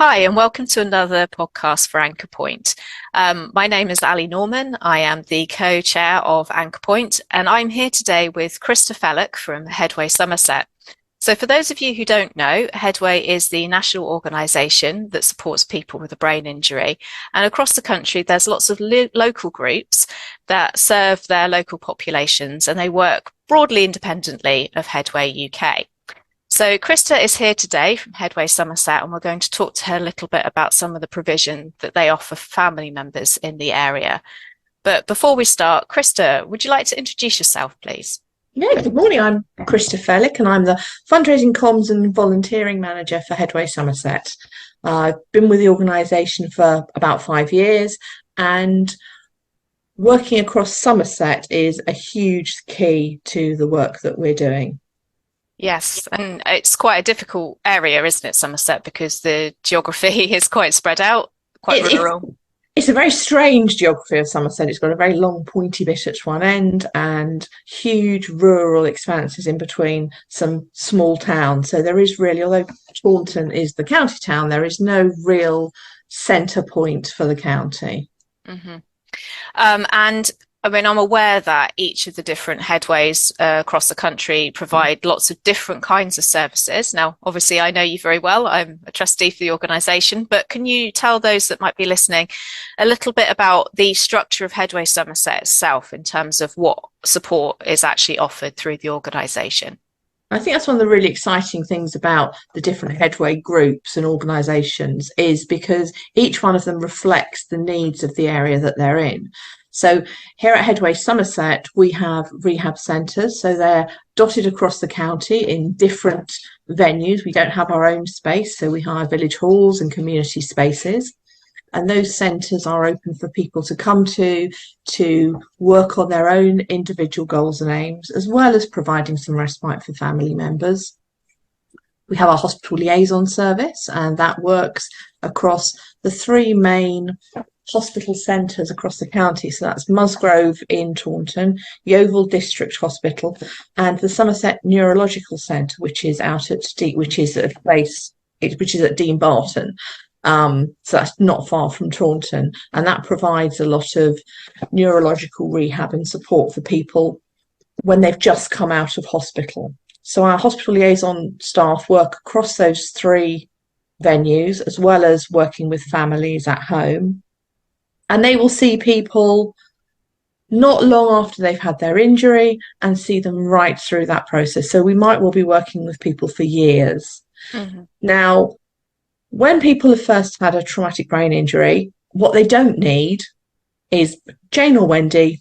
Hi, and welcome to another podcast for Anchor Point. My name is Aly Norman. I am the co-chair of Anchor Point, and I'm here today with Krista Felek from Headway Somerset. So for those of you who don't know, Headway is the national organisation that supports people with a brain injury. And across the country, there's lots of local groups that serve their local populations, and they work broadly independently of Headway UK. So Krista is here today from Headway Somerset, and we're going to talk to her a little bit about some of the provision that they offer family members in the area. But before we start, Krista, would you like to introduce yourself, please? Yeah, good morning. I'm Krista Felek, and I'm the fundraising comms and volunteering manager for Headway Somerset. I've been with the organisation for about 5 years, and working across Somerset is a huge key to the work that we're doing. Yes, and it's quite a difficult area, isn't it, Somerset, because the geography is quite spread out, quite rural. It's a very strange geography of Somerset. It's got a very long pointy bit at one end and huge rural expanses in between some small towns. So there is really, although Taunton is the county town, there is no real centre point for the county. Mm-hmm. And I mean, I'm aware that each of the different headways across the country provide lots of different kinds of services. Now, obviously, I know you very well. I'm a trustee for the organisation, but can you tell those that might be listening a little bit about the structure of Headway Somerset itself in terms of what support is actually offered through the organisation? I think that's one of the really exciting things about the different Headway groups and organisations is because each one of them reflects the needs of the area that they're in. So here at Headway Somerset, we have rehab centres. So they're dotted across the county in different venues. We don't have our own space, so we hire village halls and community spaces. And those centres are open for people to come to work on their own individual goals and aims, as well as providing some respite for family members. We have our hospital liaison service, and that works across the three main hospital centres across the county. So that's Musgrove in Taunton, Yeovil District Hospital, and the Somerset Neurological Centre, which is at Dean Barton. So that's not far from Taunton, and that provides a lot of neurological rehab and support for people when they've just come out of hospital. So our hospital liaison staff work across those three venues, as well as working with families at home. And they will see people not long after they've had their injury and see them right through that process. So we might well be working with people for years. Mm-hmm. Now, when people have first had a traumatic brain injury, what they don't need is Jane or Wendy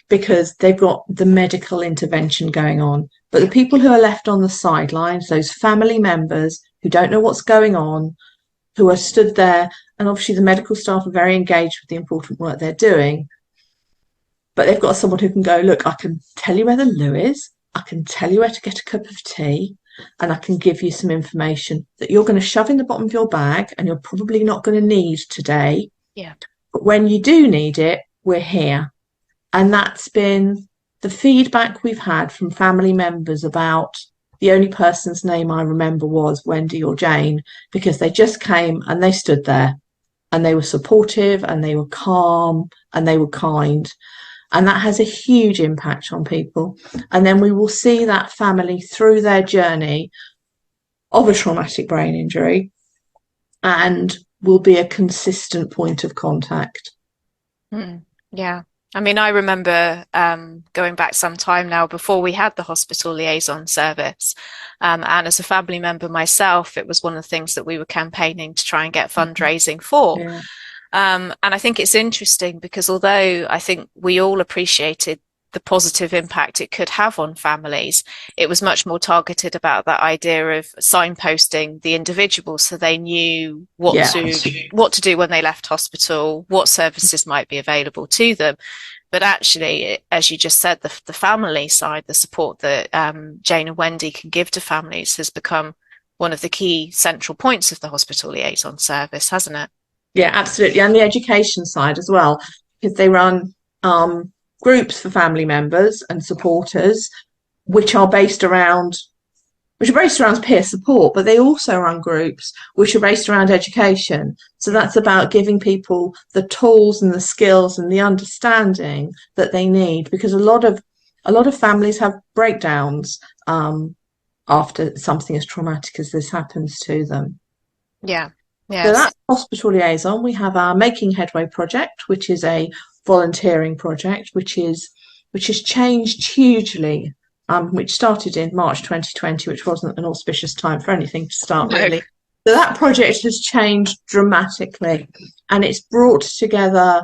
because they've got the medical intervention going on. But the people who are left on the sidelines, those family members who don't know what's going on, who are stood there, and obviously the medical staff are very engaged with the important work they're doing. But they've got someone who can go, look, I can tell you where the loo is, I can tell you where to get a cup of tea, and I can give you some information that you're going to shove in the bottom of your bag and you're probably not going to need today. Yeah. But when you do need it, we're here. And that's been the feedback we've had from family members about the only person's name I remember was Wendy or Jane, because they just came and they stood there and they were supportive and they were calm and they were kind. And that has a huge impact on people. And then we will see that family through their journey of a traumatic brain injury and will be a consistent point of contact. Yeah. I mean, I remember going back some time now before we had the hospital liaison service. And as a family member myself, it was one of the things that we were campaigning to try and get fundraising for. Yeah. And I think it's interesting because although I think we all appreciated the positive impact it could have on families, it was much more targeted about that idea of signposting the individual so they knew what to do when they left hospital, what services might be available to them. But actually, as you just said, the family side, the support that Jane and Wendy can give to families has become one of the key central points of the hospital liaison service, hasn't it? Yeah, absolutely. And the education side as well, because they run groups for family members and supporters, which are based around which are based around peer support, but they also run groups which are based around education. So that's about giving people the tools and the skills and the understanding that they need, because a lot of families have breakdowns after something as traumatic as this happens to them. Yeah. So Yes. that's hospital liaison. We have our Making Headway project, which is a volunteering project, which has changed hugely, which started in March 2020, which wasn't an auspicious time for anything to start, No. really. So that project has changed dramatically, and it's brought together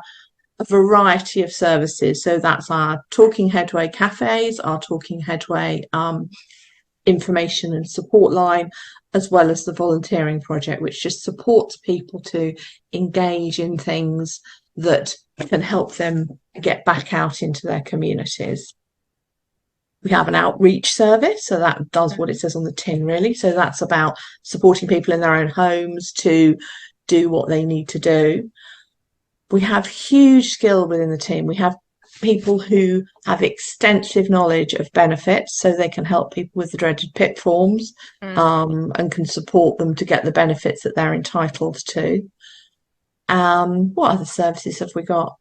a variety of services. So that's our Talking Headway cafes, our Talking Headway information and support line, as well as the volunteering project, which just supports people to engage in things that can help them get back out into their communities. We have an outreach service, so that does what it says on the tin, really. So that's about supporting people in their own homes to do what they need to do. We have huge skill within the team. We have people who have extensive knowledge of benefits, so they can help people with the dreaded PIP forms, and can support them to get the benefits that they're entitled to. What other services have we got?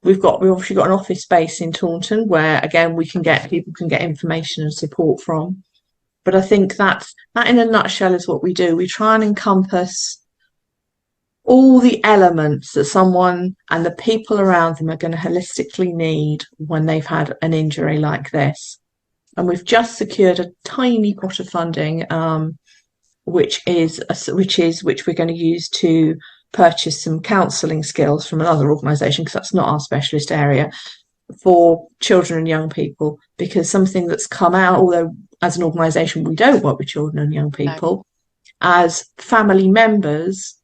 We've obviously got an office space in Taunton where, again, people can get information and support from. But I think that in a nutshell is what we do. We try and encompass all the elements that someone and the people around them are going to holistically need when they've had an injury like this. And we've just secured a tiny pot of funding, which we're going to use to purchase some counselling skills from another organisation, because that's not our specialist area, for children and young people. Because something that's come out, although as an organisation we don't work with children and young people, as family members,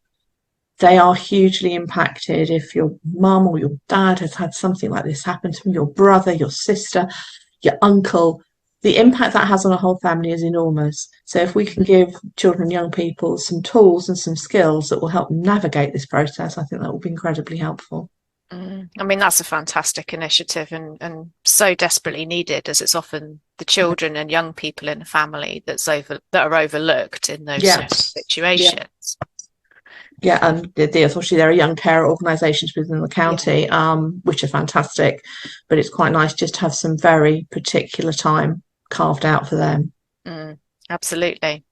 they are hugely impacted. If your mum or your dad has had something like this happen to them, your brother, your sister, your uncle, the impact that has on a whole family is enormous. So if we can give children and young people some tools and some skills that will help them navigate this process, I think that will be incredibly helpful. I mean, that's a fantastic initiative, and so desperately needed, as it's often the children and young people in the family that are overlooked in those sorts of situations. Yeah, and unfortunately there are young carer organisations within the county, which are fantastic, but it's quite nice just to have some very particular time carved out for them. Absolutely.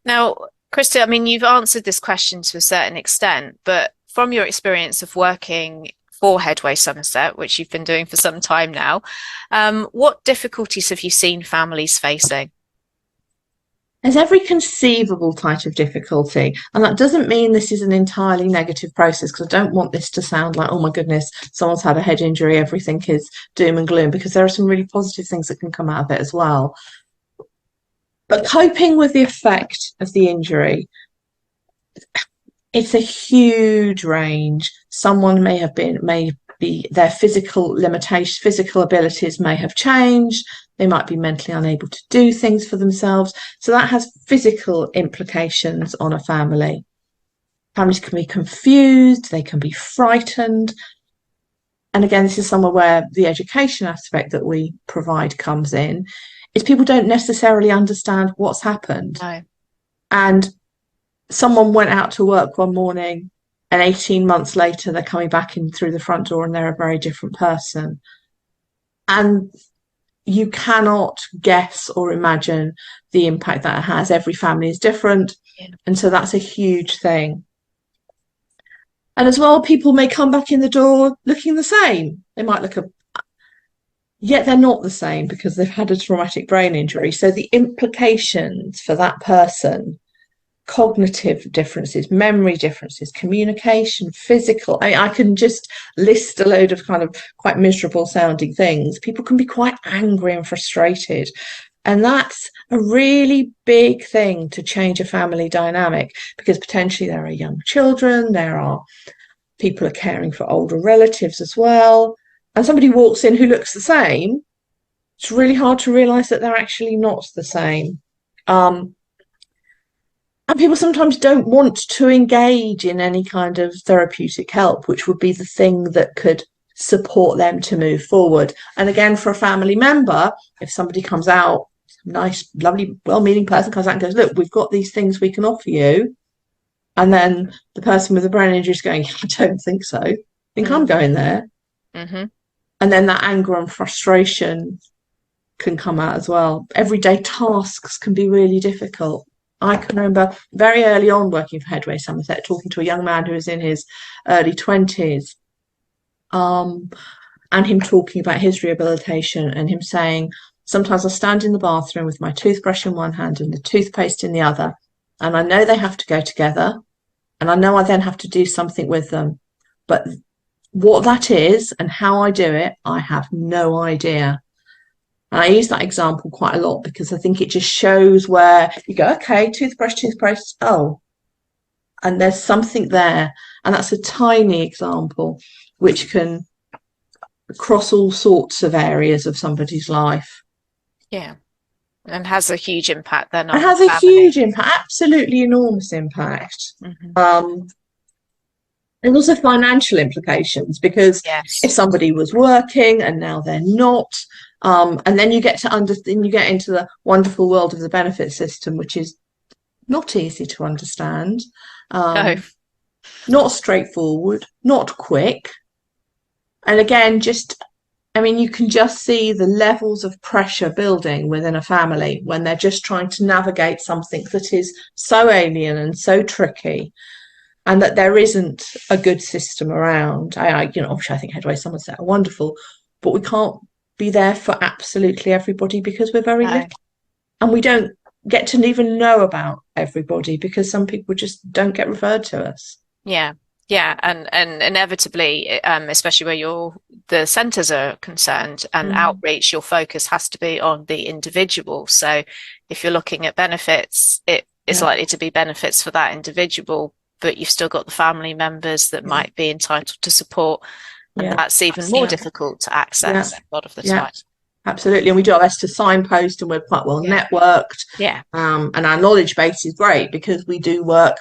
Now, Krista, I mean, you've answered this question to a certain extent, but from your experience of working for Headway Somerset, which you've been doing for some time now, what difficulties have you seen families facing? There's every conceivable type of difficulty, and that doesn't mean this is an entirely negative process, because I don't want this to sound like, oh my goodness, someone's had a head injury, everything is doom and gloom, because there are some really positive things that can come out of it as well. But coping with the effect of the injury, it's a huge range. Someone may be their physical abilities may have changed. They might be mentally unable to do things for themselves. So that has physical implications on a family. Families can be confused, they can be frightened. And again, this is somewhere where the education aspect that we provide comes in, is people don't necessarily understand what's happened. No. And someone went out to work one morning, and 18 months later, they're coming back in through the front door and they're a very different person. And you cannot guess or imagine the impact that it has. Every family is different. And so that's a huge thing. And as well, people may come back in the door looking the same. They might yet they're not the same because they've had a traumatic brain injury. So the implications for that person, cognitive differences, memory differences, communication, physical. I can just list a load of kind of quite miserable sounding things. People can be quite angry and frustrated. And that's a really big thing to change a family dynamic, because potentially there are young children, people are caring for older relatives as well. And somebody walks in who looks the same. It's really hard to realise that they're actually not the same. And people sometimes don't want to engage in any kind of therapeutic help, which would be the thing that could support them to move forward. And again, for a family member, if somebody comes out nice, lovely, well-meaning person comes out and goes, look, we've got these things we can offer you. And then the person with the brain injury is going, I don't think so. I think I'm going there. Mm-hmm. And then that anger and frustration can come out as well. Everyday tasks can be really difficult. I can remember very early on working for Headway Somerset, talking to a young man who was in his early 20s, and him talking about his rehabilitation and him saying, sometimes I stand in the bathroom with my toothbrush in one hand and the toothpaste in the other, and I know they have to go together, and I know I then have to do something with them. But what that is and how I do it, I have no idea. And I use that example quite a lot because I think it just shows where you go, okay, toothpaste, oh, and there's something there. And that's a tiny example which can cross all sorts of areas of somebody's life. Yeah. And has a huge impact then It on has the a family. huge impact, absolutely enormous impact. Mm-hmm. And also financial implications, because Yes. if somebody was working and now they're not, and then you get into the wonderful world of the benefit system, which is not easy to understand, No. not straightforward, not quick. And again, you can just see the levels of pressure building within a family when they're just trying to navigate something that is so alien and so tricky, and that there isn't a good system around. Obviously, I think Headway Somerset are wonderful, but we can't be there for absolutely everybody because we're very little, and we don't get to even know about everybody because some people just don't get referred to us. Yeah. Yeah, and inevitably, especially where the centres are concerned and outreach, your focus has to be on the individual. So if you're looking at benefits, it is likely to be benefits for that individual, but you've still got the family members that might be entitled to support, and that's even more difficult to access a lot of the time. Absolutely, and we do our best to signpost, and we're quite well networked. And our knowledge base is great because we do work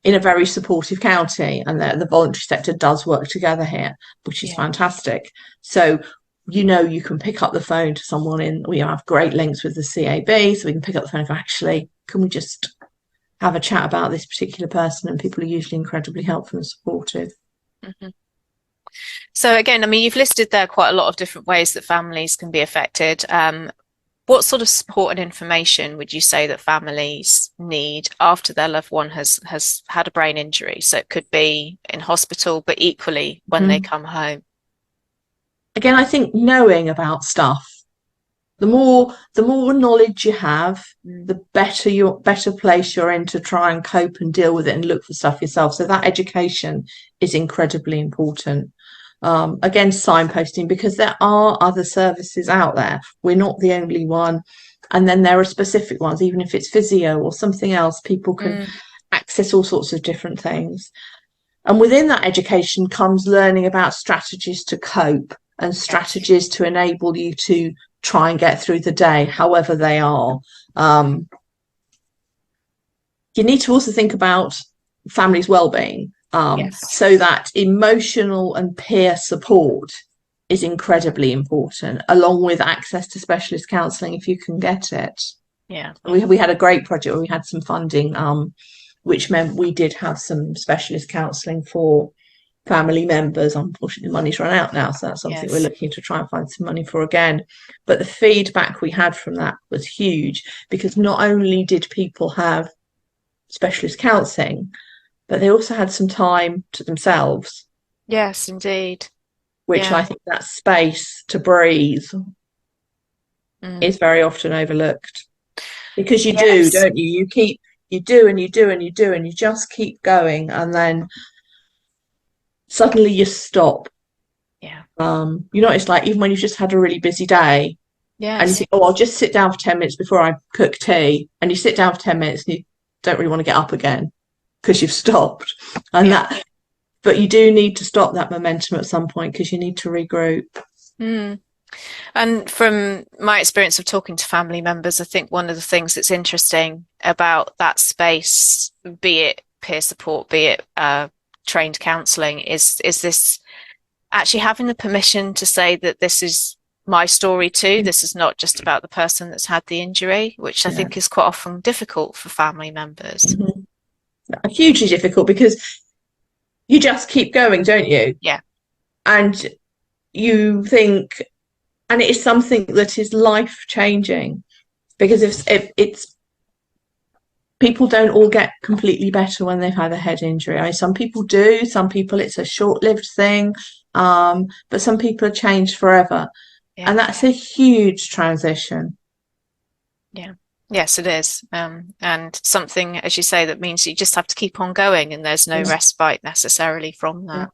in a very supportive county, and the voluntary sector does work together here, which is fantastic. So you can pick up the phone to someone we have great links with the CAB, so we can pick up the phone and go, actually, can we just have a chat about this particular person? And people are usually incredibly helpful and supportive. Mm-hmm. So again, you've listed there quite a lot of different ways that families can be affected. What sort of support and information would you say that families need after their loved one has had a brain injury? So it could be in hospital, but equally when they come home. Again, I think knowing about stuff, the more knowledge you have, the better place you're in to try and cope and deal with it and look for stuff yourself. So that education is incredibly important. Again, signposting, because there are other services out there. We're not the only one. And then there are specific ones, even if it's physio or something else, people can access all sorts of different things. And within that education comes learning about strategies to cope and strategies to enable you to try and get through the day, however they are. You need to also think about families' well-being. So that emotional and peer support is incredibly important, along with access to specialist counselling if you can get it. We had a great project where we had some funding, which meant we did have some specialist counselling for family members. Unfortunately, money's run out now, so that's something we're looking to try and find some money for again. But the feedback we had from that was huge, because not only did people have specialist counselling, but they also had some time to themselves. Yes, indeed. Which I think that space to breathe is very often overlooked. Because you do, don't you? You do and you do and you do, and you just keep going, and then suddenly you stop. It's like, even when you've just had a really busy day, and you think, oh, I'll just sit down for 10 minutes before I cook tea, and you sit down for 10 minutes and you don't really want to get up again because you've stopped. But you do need to stop that momentum at some point, because you need to regroup. And from my experience of talking to family members, I think one of the things that's interesting about that space, be it peer support, be it trained counselling, is this actually having the permission to say that this is my story too. This is not just about the person that's had the injury, which I think is quite often difficult for family members. Hugely difficult, because you just keep going, don't you? Yeah. And you think, and it is something that is life changing, because if it's, people don't all get completely better when they've had a head injury. I mean, some people do, some people it's a short-lived thing, but some people are changed forever. Yeah. And that's a huge transition. Yeah. Yes, it is. And something, as you say, that means you just have to keep on going, and there's no respite necessarily from that.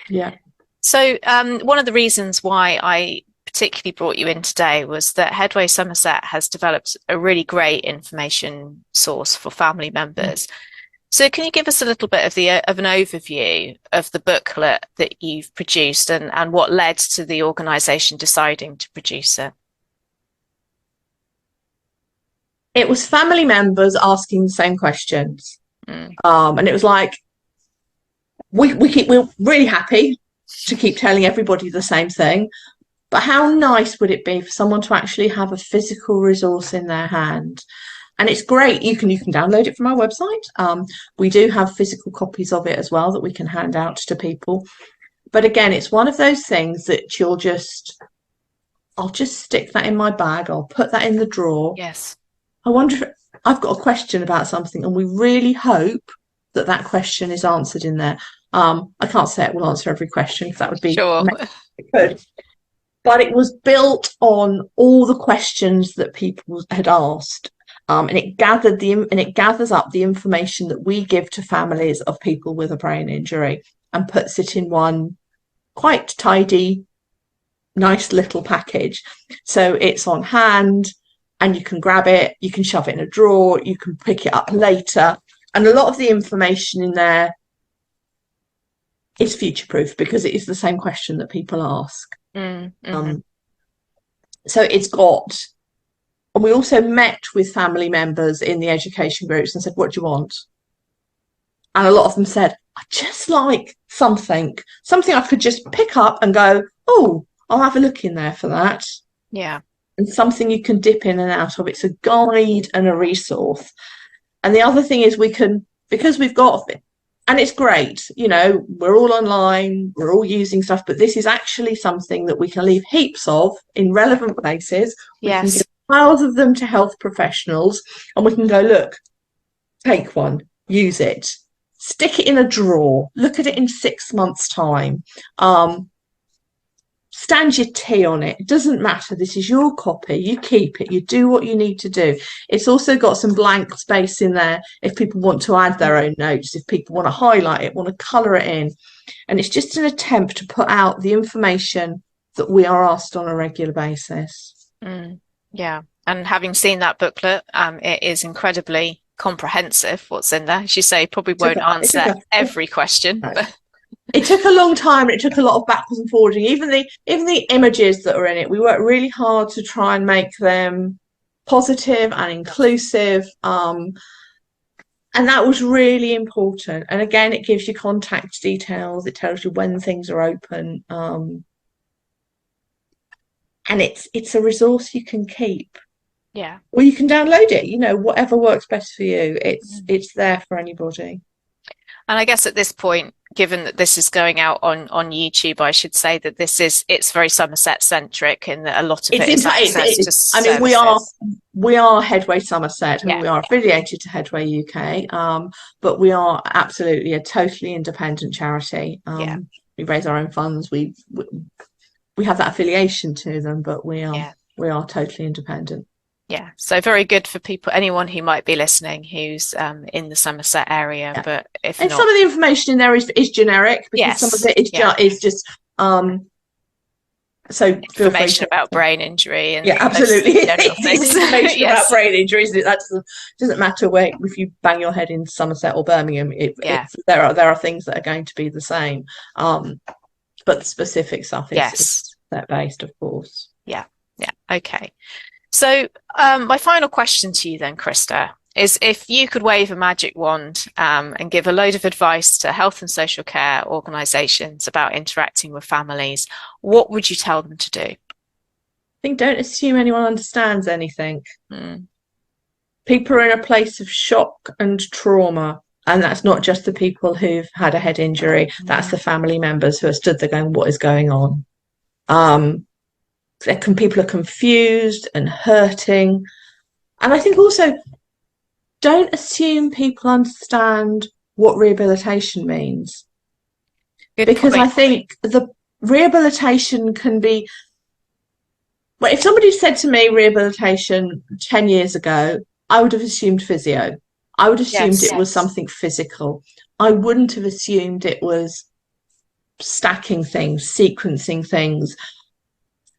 Yeah. So one of the reasons why I particularly brought you in today was that Headway Somerset has developed a really great information source for family members. So can you give us a little bit of an overview of the booklet that you've produced, and what led to the organisation deciding to produce it? It was family members asking the same questions. And it was like, we're really happy to keep telling everybody the same thing, but how nice would it be for someone to actually have a physical resource in their hand? And it's great. You can download it from our website. We do have physical copies of it as well that we can hand out to people. But again, it's one of those things that I'll just stick that in my bag. I'll put that in the drawer. Yes. I wonder if I've got a question about something, and we really hope that that question is answered in there. I can't say it will answer every question, because that would be sure. Good. But it was built on all the questions that people had asked, and it gathers up the information that we give to families of people with a brain injury, and puts it in one quite tidy, nice little package. So it's on hand, and you can grab it, you can shove it in a drawer, you can pick it up later. And a lot of the information in there is future-proof, because it is the same question that people ask. So it's got, and we also met with family members in the education groups and said, what do you want? And a lot of them said, I just like something I could just pick up and go, oh, I'll have a look in there for that. Yeah. And something you can dip in and out of. It's a guide and a resource. And the other thing is, we can, because we've got, and it's great, we're all online, we're all using stuff, but this is actually something that we can leave heaps of in relevant places. We can give piles of them to health professionals, and we can go, look, take one, use it, stick it in a drawer, look at it in 6 months' time. Stand your tea on it. It doesn't matter. This is your copy. You keep it. You do what you need to do. It's also got some blank space in there if people want to add their own notes, if people want to highlight it, want to colour it in. And it's just an attempt to put out the information that we are asked on a regular basis. Yeah. And having seen that booklet, it is incredibly comprehensive what's in there. As you say, probably won't answer every question. But it took a long time. It took a lot of backwards and forwarding. Even the images that are in it, we worked really hard to try and make them positive and inclusive. And that was really important. And again, it gives you contact details. It tells you when things are open. And it's a resource you can keep. Yeah. Or you can download it, whatever works best for you. It's there for anybody. And I guess at this point, given that this is going out on YouTube, I should say that it's very Somerset centric, in that a lot of it is access to services. I mean, we are Headway Somerset, and we are affiliated to Headway UK, but we are absolutely a totally independent charity. We raise our own funds. We have that affiliation to them, but we are totally independent. Yeah, so very good for anyone who might be listening who's in the Somerset area. But if not, some of the information in there is generic, because some of it is just so information about brain injury and absolutely general things. Information about brain injuries. That doesn't matter if you bang your head in Somerset or Birmingham. There are things that are going to be the same, but the specific stuff is set based, of course. Yeah. Okay. So my final question to you then, Krista, is if you could wave a magic wand and give a load of advice to health and social care organisations about interacting with families, what would you tell them to do? think don't assume anyone understands anything. Mm. People are in a place of shock and trauma. And that's not just the people who've had a head injury, that's the family members who are stood there going, what is going on? People are confused and hurting. And I think also, don't assume people understand what rehabilitation means. Good Because point. I think the rehabilitation can be, well, if somebody said to me rehabilitation 10 years ago, I would have assumed physio. I would have assumed it was something physical. I wouldn't have assumed it was stacking things, sequencing things,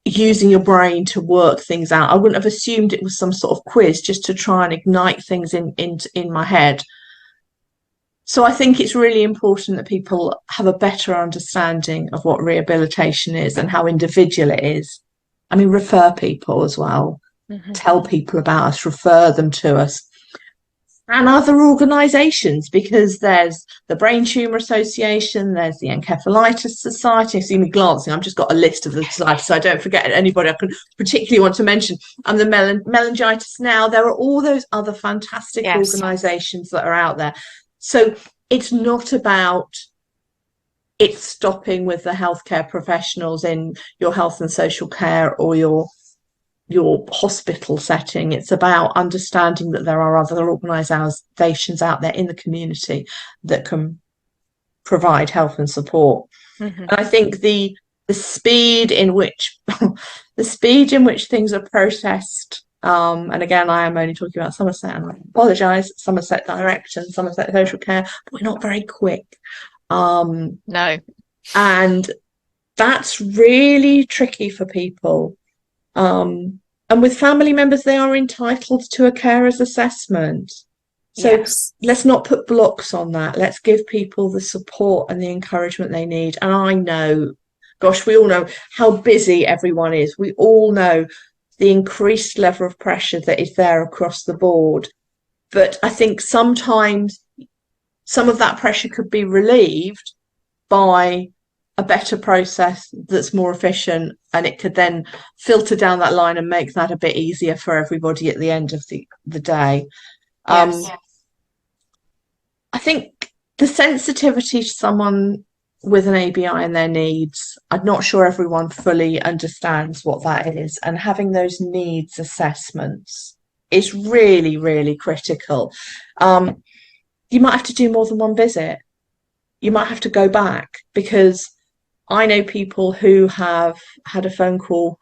using your brain to work things out. I wouldn't have assumed it was some sort of quiz just to try and ignite things in my head. So I think it's really important that people have a better understanding of what rehabilitation is and how individual it is. I mean, refer people as well. Tell people about us, refer them to us. And other organisations, because there's the Brain Tumour Association, there's the Encephalitis Society. I see me glancing, I've just got a list of the societies, so I don't forget anybody I can particularly want to mention. And the Meningitis Now, there are all those other fantastic organisations that are out there. So it's not about it stopping with the healthcare professionals in your health and social care or your hospital setting. It's about understanding that there are other organisations out there in the community that can provide help and support. And I think the speed in which things are processed, and again, I am only talking about Somerset, and I apologise, Somerset Direct and Somerset Social Care, but we're not very quick. No. And that's really tricky for people. And with family members, they are entitled to a carer's assessment. So let's not put blocks on that. Let's give people the support and the encouragement they need. And I know, gosh, we all know how busy everyone is. We all know the increased level of pressure that is there across the board. But I think sometimes some of that pressure could be relieved by a better process that's more efficient, and it could then filter down that line and make that a bit easier for everybody at the end of the day. I think the sensitivity to someone with an ABI and their needs, I'm not sure everyone fully understands what that is, and having those needs assessments is really, really critical. You might have to do more than one visit. You might have to go back, because I know people who have had a phone call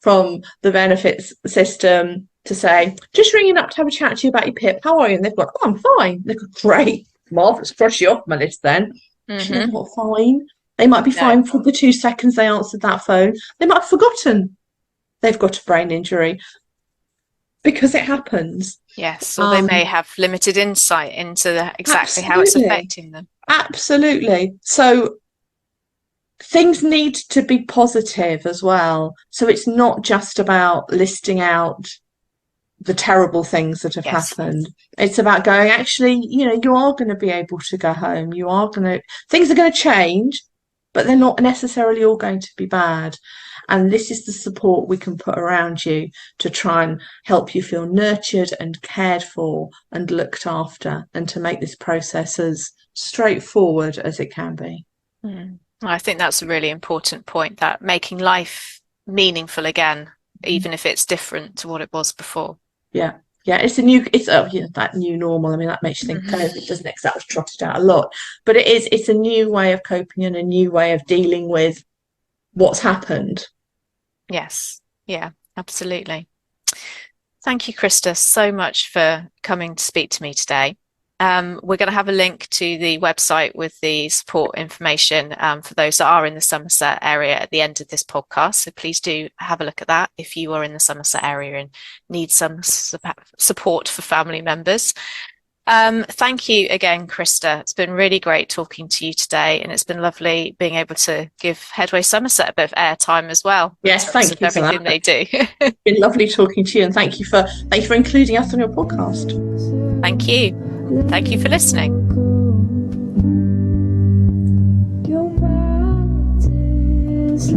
from the benefits system to say, just ringing up to have a chat to you about your PIP. How are you? And they've gone, oh, I'm fine. They've gone, great, marvellous, cross you off my list then. They're not fine. They might be fine for the 2 seconds they answered that phone. They might have forgotten they've got a brain injury, because it happens. Yes, or they may have limited insight into exactly how it's affecting them. Absolutely. So things need to be positive as well. So it's not just about listing out the terrible things that have happened. It's about going, actually, you are going to be able to go home. Things are going to change, but they're not necessarily all going to be bad. And this is the support we can put around you to try and help you feel nurtured and cared for and looked after, and to make this process as straightforward as it can be. I think that's a really important point, that making life meaningful again, even if it's different to what it was before. Yeah, it's that new normal. I mean, that makes you think COVID, doesn't it? 'Cause that was trotted out a lot, but it's a new way of coping and a new way of dealing with what's happened. Yes, yeah, absolutely. Thank you, Krista, so much for coming to speak to me today. We're going to have a link to the website with the support information for those that are in the Somerset area at the end of this podcast. So please do have a look at that if you are in the Somerset area and need some support for family members. Thank you again, Krista. It's been really great talking to you today, and it's been lovely being able to give Headway Somerset a bit of airtime as well. Yes, thank you for everything they do. It's been lovely talking to you, and thank you for including us on your podcast. Thank you. Thank you for listening. Your mind is